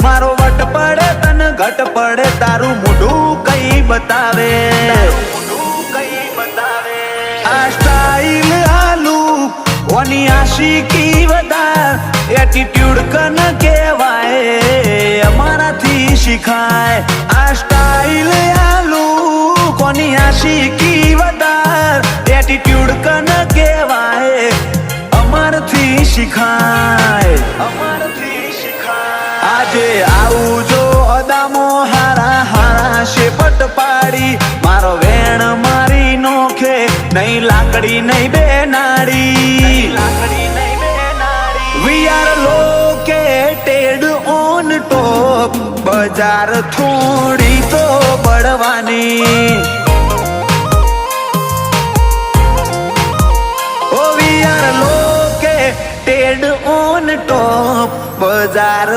મારો વટ પડે તને ઘટ પડે તારું મોઢું કઈ બતાવે આ સ્ટાઈલ આલુ ઓની આશિકી વધાર એટીટ્યુડ કન કહેવાય અમારાથી શીખાય આ સ્ટાઈલ આલુ કોની આશિકી વધાર એટીટ્યુડ કન કહેવાય અમારથી શીખાય આજે આવું જો અદામો હારા હારા શેપટ પાડી મારો વેણ મારી નોખે નહીં લાકડી નહીં બેનાડી we are located on top બજાર થોડી તો બળવાની we are located on top બજાર